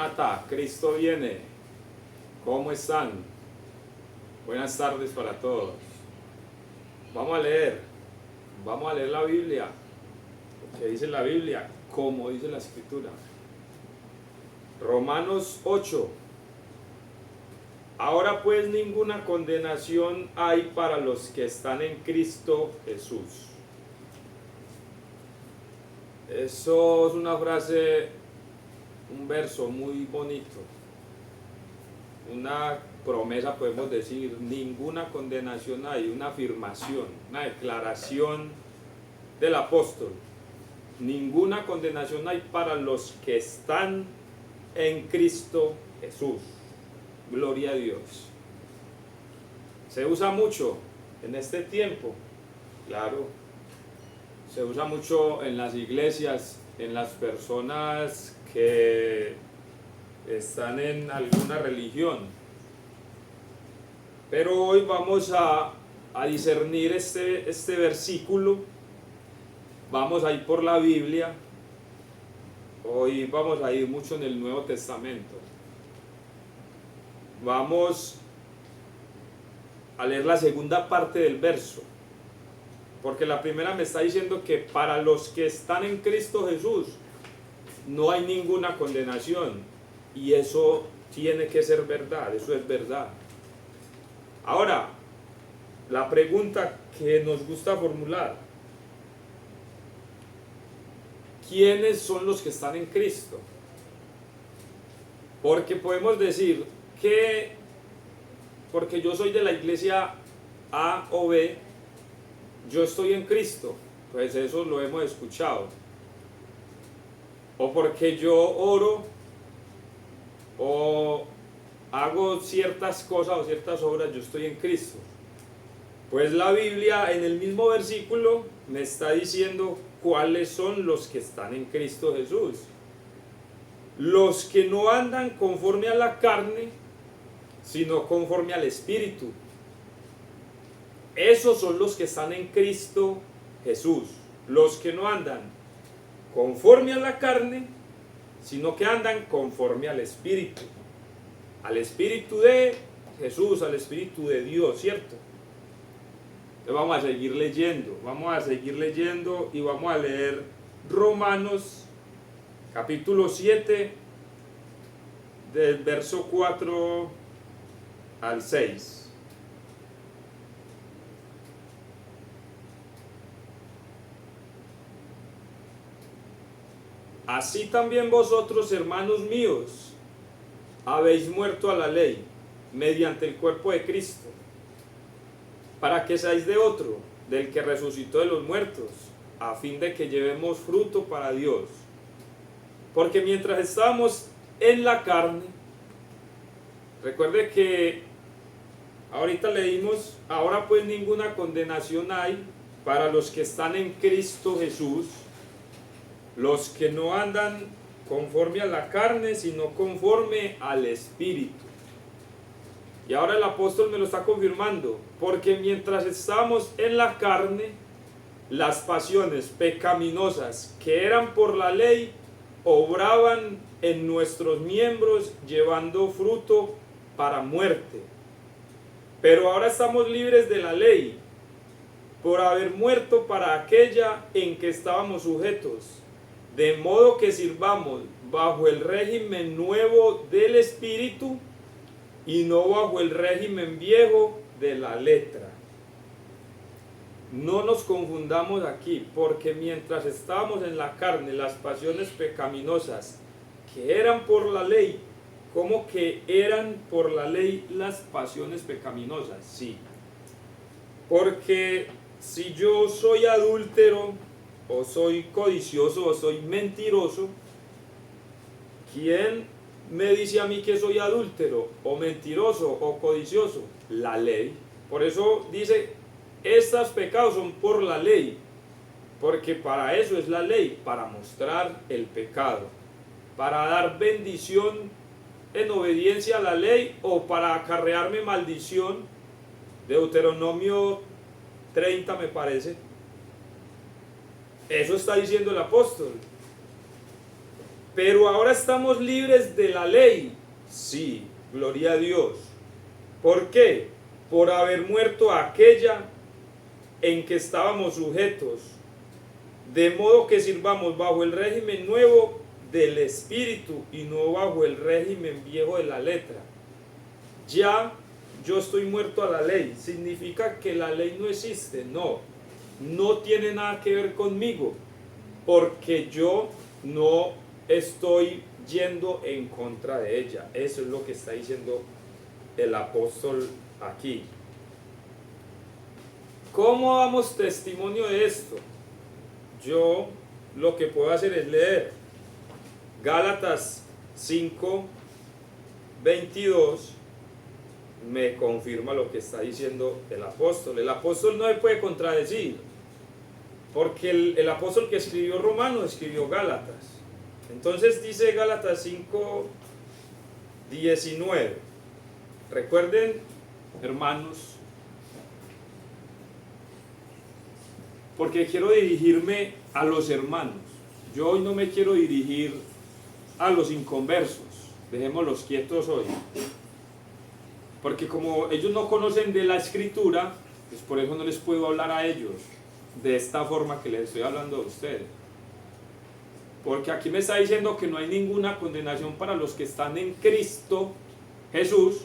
Maranatha, Cristo viene. ¿Cómo están? Buenas tardes para todos. Vamos a leer la Biblia. ¿Qué dice la Biblia? Como dice la Escritura. Romanos 8. Ahora pues ninguna condenación hay para los que están en Cristo Jesús. Eso es una frase, un verso muy bonito, una promesa, podemos decir. Ninguna condenación hay, una afirmación, una declaración del apóstol. Ninguna condenación hay para los que están en Cristo Jesús. Gloria a Dios. Se usa mucho en este tiempo, claro. Se usa mucho en las iglesias, en las personas que están en alguna religión. Pero hoy vamos a discernir este versículo. Vamos a ir por la Biblia. Hoy vamos a ir mucho en el Nuevo Testamento. Vamos a leer la segunda parte del verso. Porque la primera me está diciendo que para los que están en Cristo Jesús no hay ninguna condenación. Y eso tiene que ser verdad, eso es verdad. Ahora, la pregunta que nos gusta formular: ¿quiénes son los que están en Cristo? Porque podemos decir que porque yo soy de la iglesia A o B, yo estoy en Cristo. Pues eso lo hemos escuchado. O porque yo oro o hago ciertas cosas o ciertas obras, yo estoy en Cristo. Pues la Biblia en el mismo versículo me está diciendo cuáles son los que están en Cristo Jesús. Los que no andan conforme a la carne, sino conforme al Espíritu. Esos son los que están en Cristo Jesús. Los que no andan conforme a la carne, sino que andan conforme al Espíritu. Al Espíritu de Jesús, al Espíritu de Dios, ¿cierto? Entonces vamos a seguir leyendo y vamos a leer Romanos capítulo 7 del verso 4 al 6. Así también vosotros, hermanos míos, habéis muerto a la ley mediante el cuerpo de Cristo, para que seáis de otro, del que resucitó de los muertos, a fin de que llevemos fruto para Dios. Porque mientras estábamos en la carne, recuerde que ahorita leímos: ahora pues ninguna condenación hay para los que están en Cristo Jesús, los que no andan conforme a la carne, sino conforme al Espíritu. Y ahora el apóstol me lo está confirmando: porque mientras estábamos en la carne, las pasiones pecaminosas que eran por la ley obraban en nuestros miembros, llevando fruto para muerte. Pero ahora estamos libres de la ley, por haber muerto para aquella en que estábamos sujetos, de modo que sirvamos bajo el régimen nuevo del Espíritu y no bajo el régimen viejo de la letra. No nos confundamos aquí, porque mientras estábamos en la carne, las pasiones pecaminosas que eran por la ley, ¿cómo que eran por la ley las pasiones pecaminosas? Sí, porque si yo soy adúltero, o soy codicioso, o soy mentiroso, ¿quién me dice a mí que soy adúltero, o mentiroso, o codicioso? La ley. Por eso dice: estos pecados son por la ley, porque para eso es la ley, para mostrar el pecado, para dar bendición en obediencia a la ley, o para acarrearme maldición. Deuteronomio 30 me parece. Eso está diciendo el apóstol. Pero ahora estamos libres de la ley. Sí, gloria a Dios. ¿Por qué? Por haber muerto a aquella en que estábamos sujetos, de modo que sirvamos bajo el régimen nuevo del Espíritu y no bajo el régimen viejo de la letra. Ya yo estoy muerto a la ley. ¿Significa que la ley no existe? No, no tiene nada que ver conmigo, porque yo no estoy yendo en contra de ella. Eso es lo que está diciendo el apóstol aquí. ¿Cómo damos testimonio de esto? Yo lo que puedo hacer es leer Gálatas 5, 22, me confirma lo que está diciendo el apóstol. El apóstol no se puede contradecir, porque el apóstol que escribió Romanos escribió Gálatas. Entonces dice Gálatas 5, 19. Recuerden, hermanos, porque quiero dirigirme a los hermanos. Yo hoy no me quiero dirigir a los inconversos, dejémoslos quietos hoy, porque como ellos no conocen de la escritura, pues por eso no les puedo hablar a ellos de esta forma que les estoy hablando a ustedes, porque aquí me está diciendo que no hay ninguna condenación para los que están en Cristo Jesús.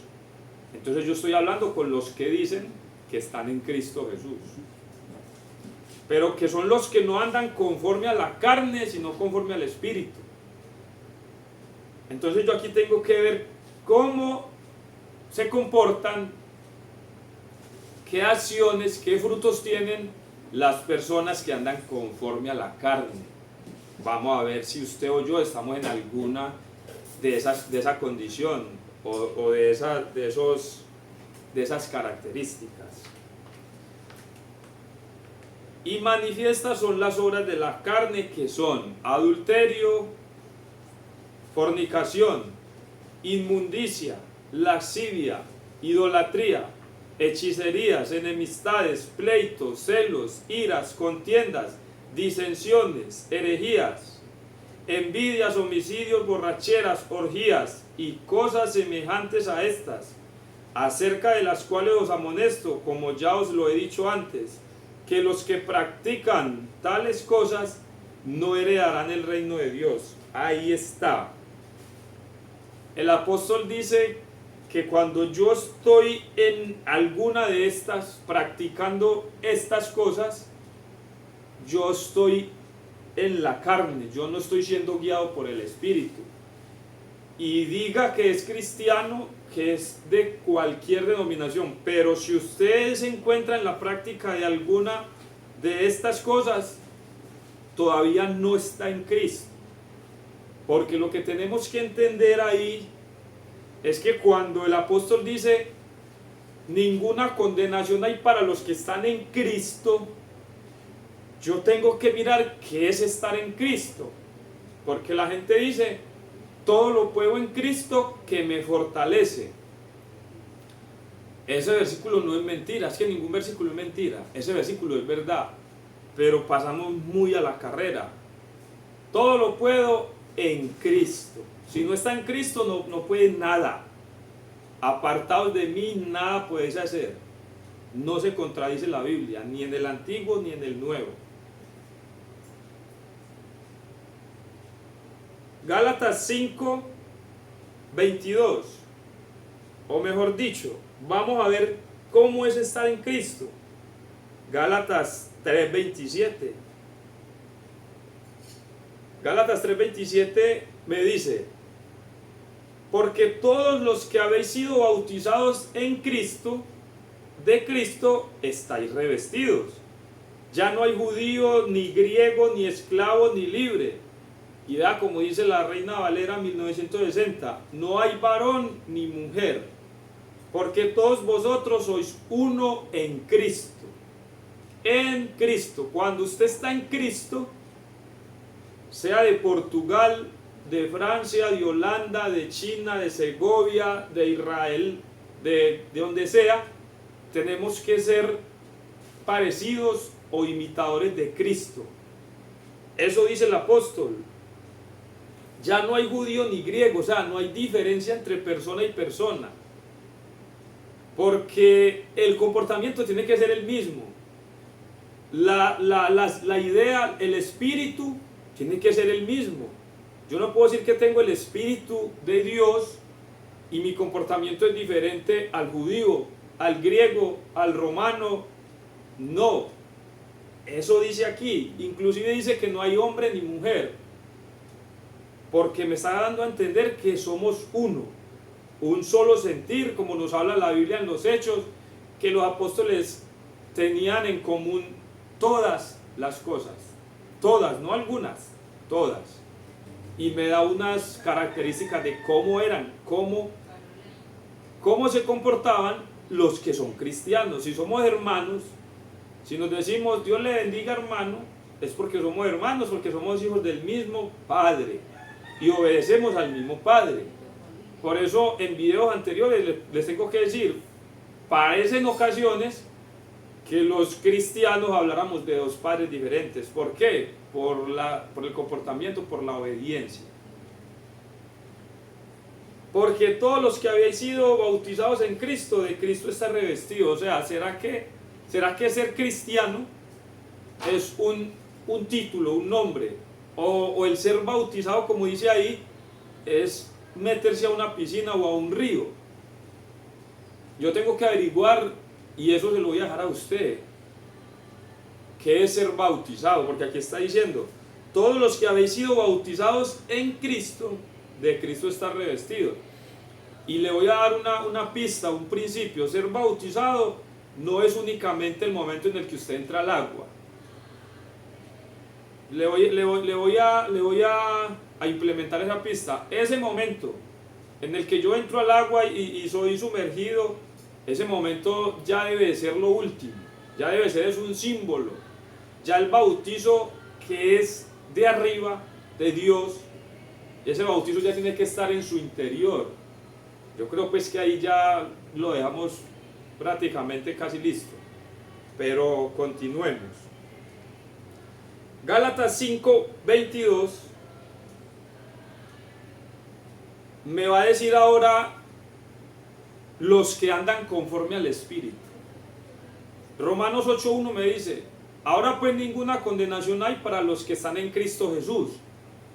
Entonces yo estoy hablando con los que dicen que están en Cristo Jesús, pero que son los que no andan conforme a la carne, sino conforme al Espíritu. Entonces yo aquí tengo que ver cómo se comportan, qué acciones, qué frutos tienen las personas que andan conforme a la carne. Vamos a ver si usted o yo estamos en alguna de esa condición o de esas características. Y manifiestas son las obras de la carne, que son adulterio, fornicación, inmundicia, lascivia, idolatría, hechicerías, enemistades, pleitos, celos, iras, contiendas, disensiones, herejías, envidias, homicidios, borracheras, orgías y cosas semejantes a estas, acerca de las cuales os amonesto, como ya os lo he dicho antes, que los que practican tales cosas no heredarán el reino de Dios. Ahí está. El apóstol dice que cuando yo estoy en alguna de estas, practicando estas cosas, yo estoy en la carne, yo no estoy siendo guiado por el Espíritu. Y diga que es cristiano, que es de cualquier denominación, pero si usted se encuentra en la práctica de alguna de estas cosas, todavía no está en Cristo. Porque lo que tenemos que entender ahí es que cuando el apóstol dice ninguna condenación hay para los que están en Cristo, yo tengo que mirar qué es estar en Cristo. Porque la gente dice, todo lo puedo en Cristo que me fortalece. Ese versículo no es mentira, es que ningún versículo es mentira, ese versículo es verdad, pero pasamos muy a la carrera. Todo lo puedo en Cristo. Si no está en Cristo no puede nada. Apartados de mí nada podéis hacer. No se contradice la Biblia, ni en el Antiguo ni en el Nuevo. Gálatas 5, 22, o mejor dicho, vamos a ver cómo es estar en Cristo. Gálatas 3:27. Gálatas 3:27 me dice, porque todos los que habéis sido bautizados en Cristo, de Cristo estáis revestidos. Ya no hay judío, ni griego, ni esclavo, ni libre. Y vea como dice la Reina Valera 1960, no hay varón ni mujer, porque todos vosotros sois uno en Cristo. En Cristo. Cuando usted está en Cristo, sea de Portugal, de Francia, de Holanda, de China, de Segovia, de Israel, de donde sea, tenemos que ser parecidos o imitadores de Cristo. Eso dice el apóstol. Ya no hay judío ni griego, o sea, no hay diferencia entre persona y persona, porque el comportamiento tiene que ser el mismo. La idea, el espíritu tiene que ser el mismo. Yo no puedo decir que tengo el espíritu de Dios y mi comportamiento es diferente al judío, al griego, al romano. No, eso dice aquí. Inclusive dice que no hay hombre ni mujer, porque me está dando a entender que somos uno, un solo sentir, como nos habla la Biblia en los Hechos, que los apóstoles tenían en común todas las cosas, todas, no algunas, todas. Y me da unas características de cómo eran, cómo se comportaban los que son cristianos. Si somos hermanos, si nos decimos Dios le bendiga hermano, es porque somos hermanos, porque somos hijos del mismo Padre y obedecemos al mismo Padre. Por eso en videos anteriores les tengo que decir, parece en ocasiones que los cristianos habláramos de dos padres diferentes. ¿Por qué? Por el comportamiento, por la obediencia. Porque todos los que habéis sido bautizados en Cristo, de Cristo está revestido. O sea, ¿será que ser cristiano es un título, un nombre? O el ser bautizado, como dice ahí, es meterse a una piscina o a un río. Yo tengo que averiguar, y eso se lo voy a dejar a usted, qué es ser bautizado, porque aquí está diciendo, todos los que habéis sido bautizados en Cristo, de Cristo está revestido. Y le voy a dar una pista, un principio. Ser bautizado no es únicamente el momento en el que usted entra al agua. Le voy a implementar esa pista. Ese momento en el que yo entro al agua y soy sumergido, ese momento ya debe de ser lo último, ya debe ser es un símbolo. Ya el bautizo que es de arriba, de Dios, ese bautizo ya tiene que estar en su interior. Yo creo pues que ahí ya lo dejamos prácticamente casi listo, pero continuemos. Gálatas 5:22 me va a decir ahora los que andan conforme al Espíritu. Romanos 8:1 me dice, ahora pues ninguna condenación hay para los que están en Cristo Jesús,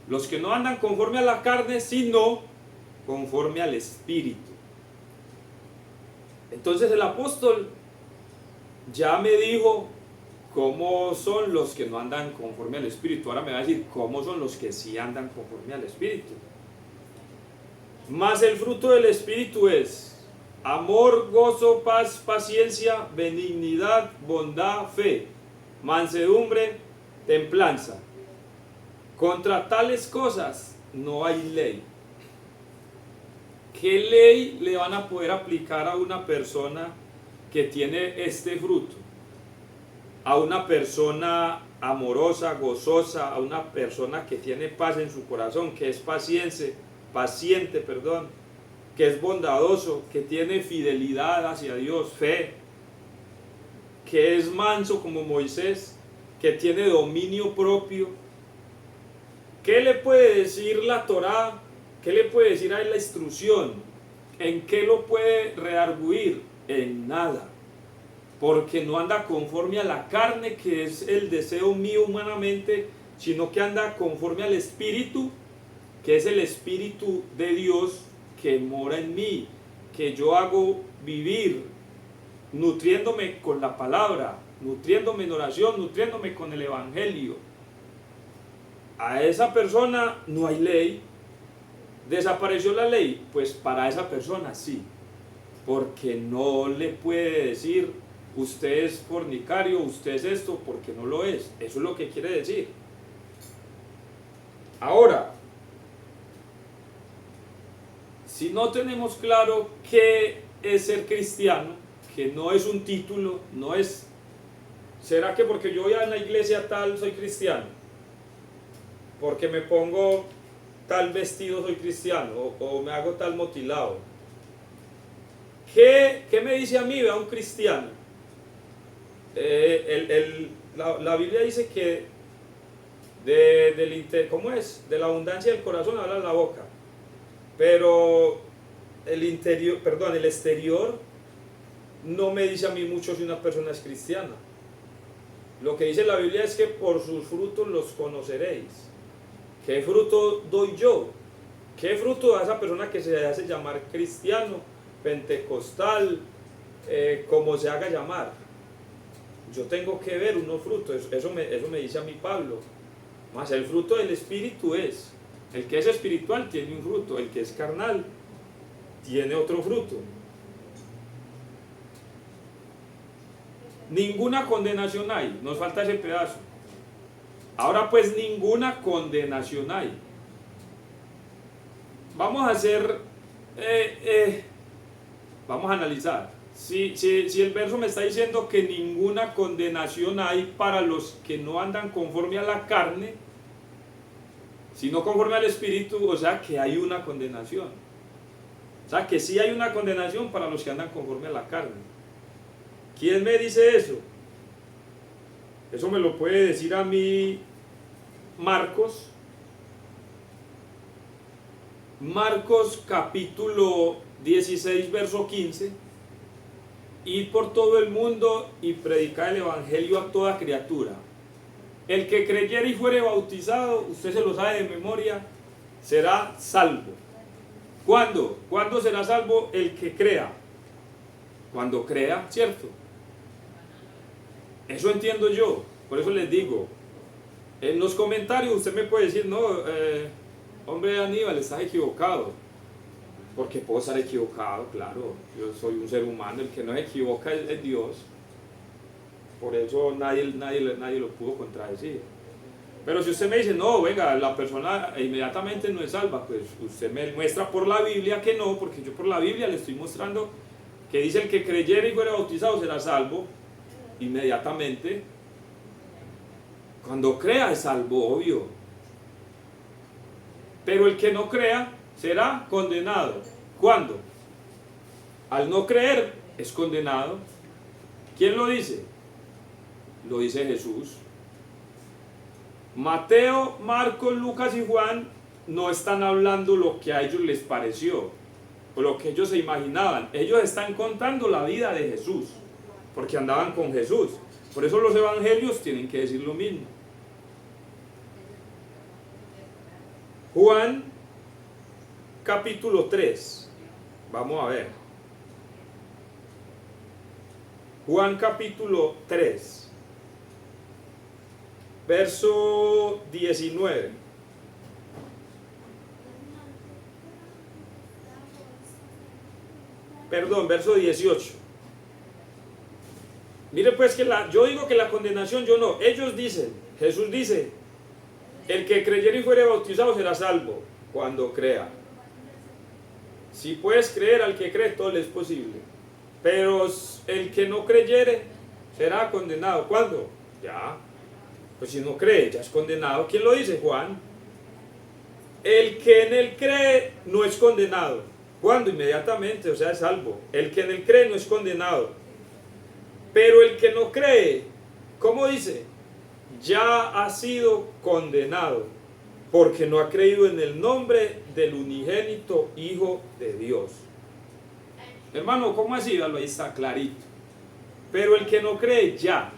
los que no andan conforme a la carne, sino conforme al Espíritu. Entonces el apóstol ya me dijo cómo son los que no andan conforme al Espíritu. Ahora me va a decir cómo son los que sí andan conforme al Espíritu. Mas el fruto del Espíritu es amor, gozo, paz, paciencia, benignidad, bondad, fe, mansedumbre, templanza. Contra tales cosas no hay ley. ¿Qué ley le van a poder aplicar a una persona que tiene este fruto? A una persona amorosa, gozosa, a una persona que tiene paz en su corazón, que es paciente, que es bondadoso, que tiene fidelidad hacia Dios, fe, que es manso como Moisés, que tiene dominio propio. ¿Qué le puede decir la Torá? ¿Qué le puede decir a él la instrucción? ¿En qué lo puede redarguir? En nada. Porque no anda conforme a la carne, que es el deseo mío humanamente, sino que anda conforme al Espíritu, que es el Espíritu de Dios que mora en mí, que yo hago vivir, nutriéndome con la palabra, nutriéndome en oración, nutriéndome con el Evangelio. A esa persona no hay ley. ¿Desapareció la ley? Pues para esa persona sí, porque no le puede decir usted es fornicario, usted es esto, porque no lo es. Eso es lo que quiere decir. Ahora, si no tenemos claro qué es ser cristiano, que no es un título, no es, ¿será que porque yo voy a la iglesia tal soy cristiano? Porque me pongo tal vestido soy cristiano, o me hago tal motilado. ¿Qué me dice a mí a un cristiano? La Biblia dice que ¿cómo es? De la abundancia del corazón habla la boca. Pero el interior, perdón, el exterior no me dice a mí mucho si una persona es cristiana. Lo que dice la Biblia es que por sus frutos los conoceréis. ¿Qué fruto doy yo? ¿Qué fruto da esa persona que se hace llamar cristiano, pentecostal, como se haga llamar? Yo tengo que ver unos frutos, eso me dice a mí Pablo. Más el fruto del Espíritu es, el que es espiritual tiene un fruto, el que es carnal tiene otro fruto. Ninguna condenación hay, nos falta ese pedazo. Ahora pues ninguna condenación hay. Vamos a hacer, vamos a analizar. Si el verso me está diciendo que ninguna condenación hay para los que no andan conforme a la carne, sino conforme al Espíritu, o sea que hay una condenación. O sea que sí hay una condenación para los que andan conforme a la carne. ¿Quién me dice eso? Eso me lo puede decir a mí Marcos. Marcos capítulo 16, verso 15. Id por todo el mundo y predicad el evangelio a toda criatura. El que creyere y fuere bautizado, usted se lo sabe de memoria, será salvo. ¿Cuándo? ¿Cuándo será salvo el que crea? Cuando crea, ¿cierto? Eso entiendo yo. Por eso les digo, en los comentarios usted me puede decir, no, hombre Aníbal, estás equivocado. Porque puedo estar equivocado, claro. Yo soy un ser humano, el que no se equivoca es Dios. Por eso nadie lo pudo contradecir. Pero si usted me dice, no, venga, la persona inmediatamente no es salva, pues usted me muestra por la Biblia que no, porque yo por la Biblia le estoy mostrando que dice el que creyere y fuera bautizado será salvo inmediatamente. Cuando crea es salvo, obvio. Pero el que no crea será condenado. ¿Cuándo? Al no creer es condenado. ¿Quién lo dice? Lo dice Jesús. Mateo, Marcos, Lucas y Juan no están hablando lo que a ellos les pareció o lo que ellos se imaginaban. Ellos están contando la vida de Jesús, porque andaban con Jesús. Por eso los evangelios tienen que decir lo mismo. Juan capítulo 3. Vamos a ver. Juan capítulo 3. Verso 19. Perdón, verso 18. Mire pues que yo digo que la condenación, yo no. Ellos dicen, Jesús dice, el que creyere y fuere bautizado será salvo cuando crea. Si puedes creer, al que cree todo le es posible. Pero el que no creyere será condenado. ¿Cuándo? Ya. Pues si no cree, ya es condenado. ¿Quién lo dice? Juan. El que en él cree no es condenado. ¿Cuándo? Inmediatamente, o sea, es salvo. El que en él cree no es condenado. Pero el que no cree, ¿cómo dice? Ya ha sido condenado, porque no ha creído en el nombre del unigénito Hijo de Dios. Hermano, ¿cómo así? Ahí está clarito. Pero el que no cree, ya.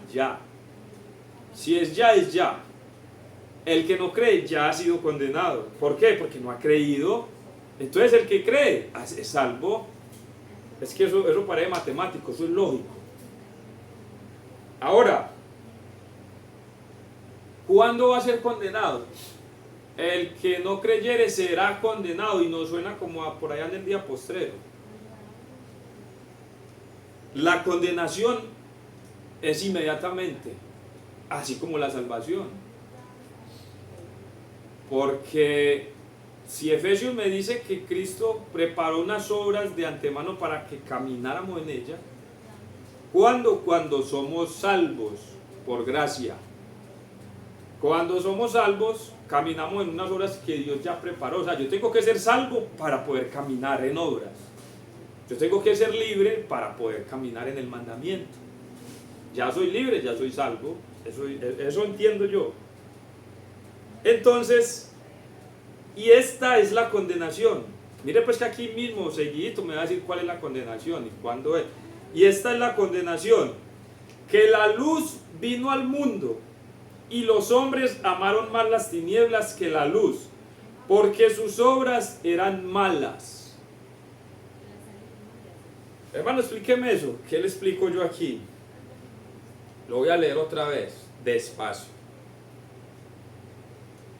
Si es ya, es ya. El que no cree ya ha sido condenado. ¿Por qué? Porque no ha creído. Entonces el que cree es salvo. Es que eso parece matemático, eso es lógico. Ahora, ¿cuándo va a ser condenado? El que no creyere será condenado, y nos suena como por allá en el día postrero. La condenación es inmediatamente, así como la salvación. Porque si Efesios me dice que Cristo preparó unas obras de antemano para que camináramos en ellas, ¿cuándo? Cuando somos salvos por gracia. Cuando somos salvos, caminamos en unas obras que Dios ya preparó. O sea, yo tengo que ser salvo para poder caminar en obras. Yo tengo que ser libre para poder caminar en el mandamiento. Ya soy libre, ya soy salvo. Eso entiendo yo. Entonces, y esta es la condenación. Mire pues que aquí mismo, seguidito, me va a decir cuál es la condenación y cuándo es. Y esta es la condenación, que la luz vino al mundo y los hombres amaron más las tinieblas que la luz, porque sus obras eran malas. Hermano, explíqueme eso. ¿Qué le explico yo aquí? Lo voy a leer otra vez, despacio.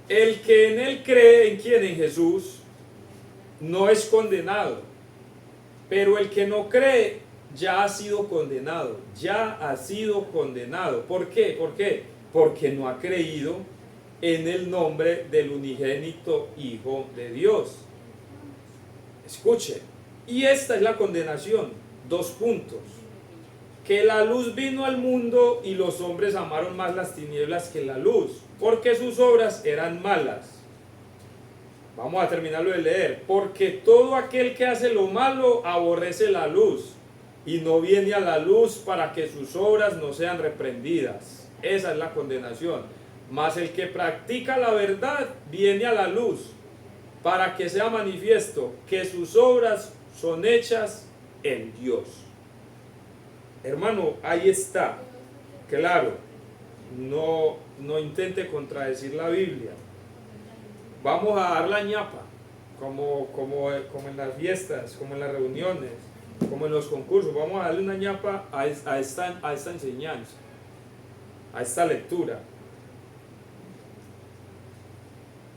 El que en él cree, ¿en quién? En Jesús, no es condenado. Pero el que no cree ya ha sido condenado. Ya ha sido condenado. ¿Por qué? ¿Por qué? Porque no ha creído en el nombre del unigénito Hijo de Dios. Escuche. Y esta es la condenación. 2 puntos. Que la luz vino al mundo y los hombres amaron más las tinieblas que la luz, porque sus obras eran malas. Vamos a terminarlo de leer. Porque todo aquel que hace lo malo aborrece la luz y no viene a la luz para que sus obras no sean reprendidas. Esa es la condenación. Mas el que practica la verdad viene a la luz para que sea manifiesto que sus obras son hechas en Dios. Hermano, ahí está. Claro, no intente contradecir la Biblia. Vamos a dar la ñapa, como en las fiestas, como en las reuniones, como en los concursos. Vamos a darle una ñapa a esta enseñanza, a esta lectura.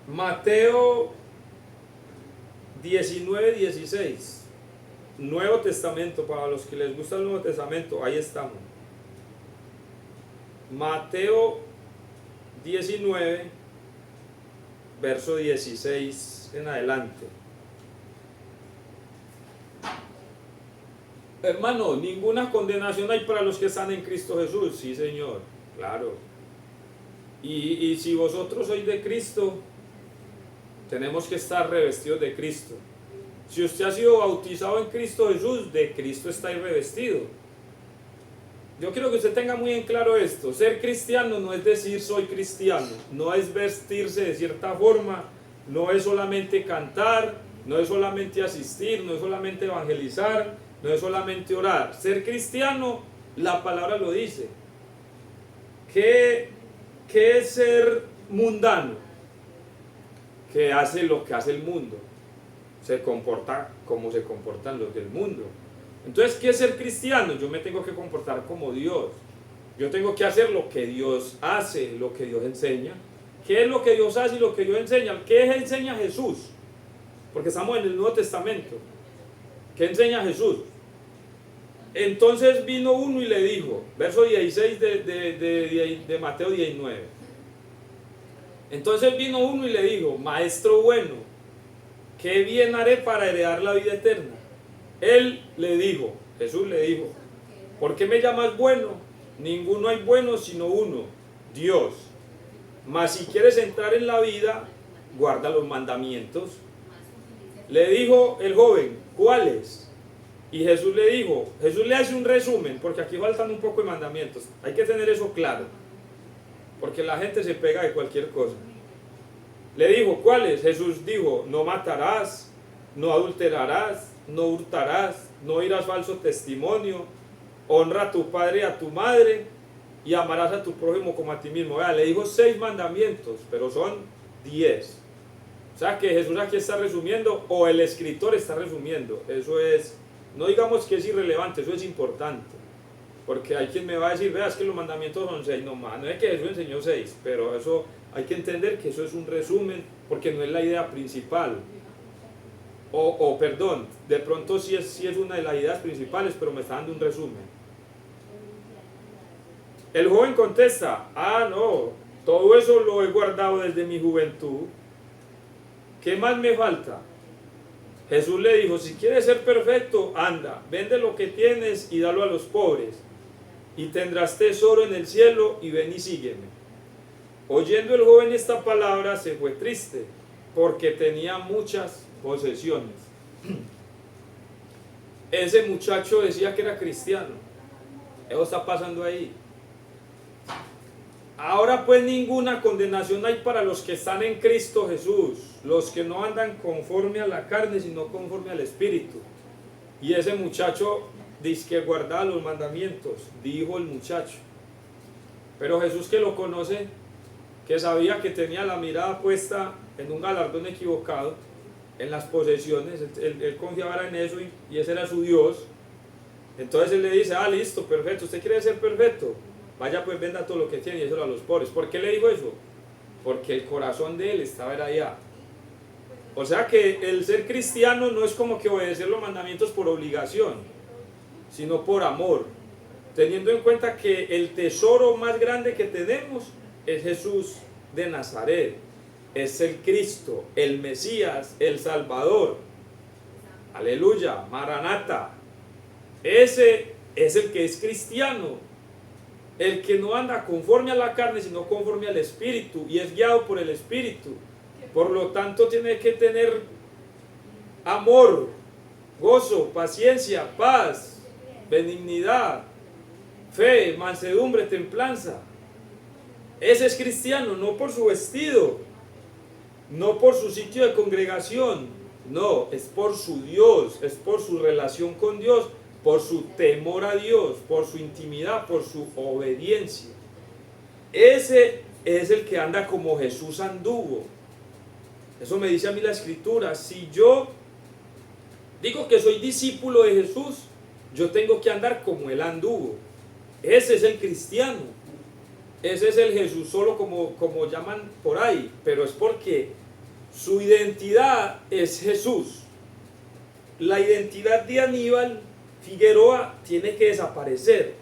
Mateo 19:16. Nuevo Testamento, para los que les gusta el Nuevo Testamento, ahí estamos. Mateo 19, verso 16 en adelante. Hermano, ninguna condenación hay para los que están en Cristo Jesús. Sí, Señor, claro. Y si vosotros sois de Cristo, tenemos que estar revestidos de Cristo. Si usted ha sido bautizado en Cristo Jesús, de Cristo está revestido. Yo quiero que usted tenga muy en claro esto. Ser cristiano no es decir soy cristiano, no es vestirse de cierta forma, no es solamente cantar, no es solamente asistir, no es solamente evangelizar, no es solamente orar. Ser cristiano, la palabra lo dice. ¿Qué es ser mundano? Que hace lo que hace el mundo. Se comporta como se comportan los del mundo. Entonces, ¿qué es ser cristiano? Yo me tengo que comportar como Dios. Yo tengo que hacer lo que Dios hace, lo que Dios enseña. ¿Qué es lo que Dios hace y lo que Dios enseña? ¿Qué enseña Jesús? Porque estamos en el Nuevo Testamento. ¿Qué enseña Jesús? Entonces vino uno y le dijo, verso 16 de Mateo 19. Entonces vino uno y le dijo, maestro bueno, ¿qué bien haré para heredar la vida eterna? Él le dijo, Jesús le dijo, ¿por qué me llamas bueno? Ninguno hay bueno sino uno, Dios. Mas si quieres entrar en la vida, guarda los mandamientos. Le dijo el joven, ¿cuáles? Y Jesús le dijo, Jesús le hace un resumen, porque aquí faltan un poco de mandamientos. Hay que tener eso claro, porque la gente se pega de cualquier cosa. Le dijo, ¿cuáles? Jesús dijo, no matarás, no adulterarás, no hurtarás, no dirás falso testimonio, honra a tu padre y a tu madre, y amarás a tu prójimo como a ti mismo. Vea, le dijo 6 mandamientos, pero son 10. O sea que Jesús aquí está resumiendo, o el escritor está resumiendo. Eso es, no digamos que es irrelevante, eso es importante. Porque hay quien me va a decir, veas que los mandamientos son 6, no es que Jesús enseñó 6, pero eso hay que entender que eso es un resumen, porque no es la idea principal. Perdón, de pronto sí es una de las ideas principales, pero me está dando un resumen. El joven contesta, no, todo eso lo he guardado desde mi juventud. ¿Qué más me falta? Jesús le dijo, si quieres ser perfecto, anda, vende lo que tienes y dalo a los pobres, y tendrás tesoro en el cielo, y ven y sígueme. Oyendo el joven esta palabra, se fue triste, porque tenía muchas posesiones. Ese muchacho decía que era cristiano. Eso está pasando ahí. Ahora pues ninguna condenación hay para los que están en Cristo Jesús, los que no andan conforme a la carne, sino conforme al Espíritu. Y ese muchacho dice que guardaba los mandamientos, dijo el muchacho. Pero Jesús, que lo conoce, que sabía que tenía la mirada puesta en un galardón equivocado, en las posesiones, él confiaba en eso y ese era su Dios. Entonces él le dice, listo, perfecto, usted quiere ser perfecto, vaya pues venda todo lo que tiene y déselo a los pobres. ¿Por qué le dijo eso? Porque el corazón de él estaba allá. O sea que el ser cristiano no es como que obedecer los mandamientos por obligación, sino por amor, teniendo en cuenta que el tesoro más grande que tenemos es Jesús de Nazaret, es el Cristo, el Mesías, el Salvador. Aleluya, Maranata. Ese es el que es cristiano, el que no anda conforme a la carne, sino conforme al Espíritu, y es guiado por el Espíritu. Por lo tanto, tiene que tener amor, gozo, paciencia, paz, benignidad, fe, mansedumbre, templanza. Ese es cristiano, no por su vestido, no por su sitio de congregación, no, es por su Dios, es por su relación con Dios, por su temor a Dios, por su intimidad, por su obediencia. Ese es el que anda como Jesús anduvo. Eso me dice a mí la Escritura. Si yo digo que soy discípulo de Jesús, yo tengo que andar como Él anduvo. Ese es el cristiano. Ese es el Jesús solo, como llaman por ahí, pero es porque su identidad es Jesús. La identidad de Aníbal Figueroa tiene que desaparecer.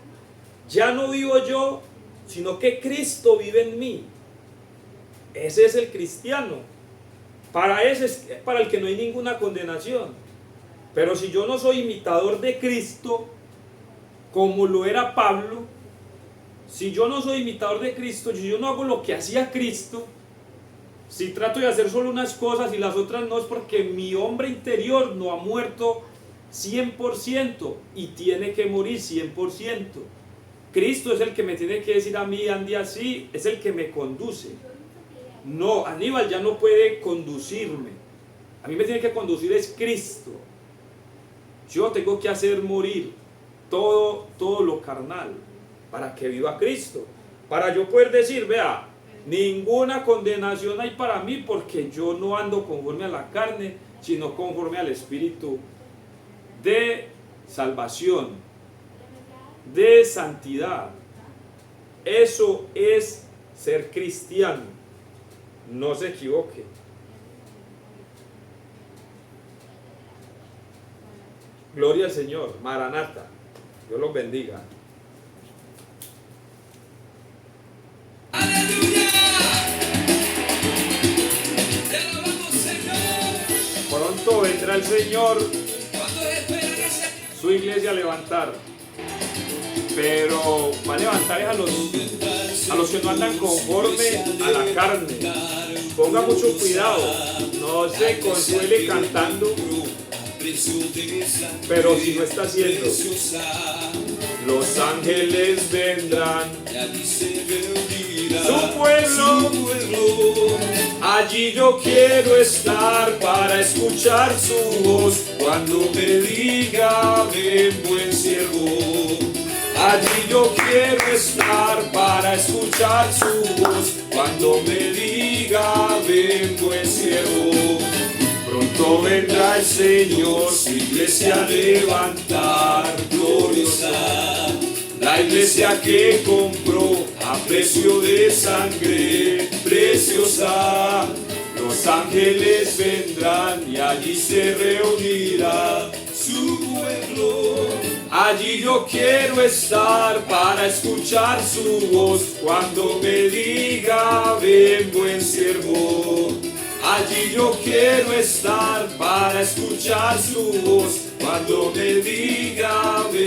Ya no vivo yo, sino que Cristo vive en mí. Ese es el cristiano. Para ese es para el que no hay ninguna condenación. Pero si yo no soy imitador de Cristo, como lo era Pablo, si yo no soy imitador de Cristo, si yo no hago lo que hacía Cristo, si trato de hacer solo unas cosas y las otras no, es porque mi hombre interior no ha muerto 100% y tiene que morir 100%. Cristo es el que me tiene que decir a mí, ande así, es el que me conduce. No, Aníbal ya no puede conducirme. A mí me tiene que conducir es Cristo. Yo tengo que hacer morir todo lo carnal para que viva Cristo. Para yo poder decir, vea, ninguna condenación hay para mí porque yo no ando conforme a la carne, sino conforme al Espíritu de salvación, de santidad. Eso es ser cristiano. No se equivoque. Gloria al Señor. Maranata. Dios los bendiga. ¡Aleluya! ¡Te alabamos, Señor! Pronto vendrá el Señor ¿Cuántos esperan ese? su iglesia a levantar, pero va a levantar a los que no andan conforme a la carne. Ponga mucho cuidado, no se consuele cantando, pero si no está haciendo. Los ángeles vendrán, su pueblo, allí yo quiero estar para escuchar su voz cuando me diga ven buen siervo. Allí yo quiero estar para escuchar su voz cuando me diga ven buen siervo. Pronto vendrá el Señor, su iglesia a levantar gloriosa, la iglesia que compró a precio de sangre preciosa. Los ángeles vendrán y allí se reunirá su pueblo. Allí yo quiero estar para escuchar su voz cuando me diga ven buen siervo. Allí yo quiero estar para escuchar su voz cuando me diga ven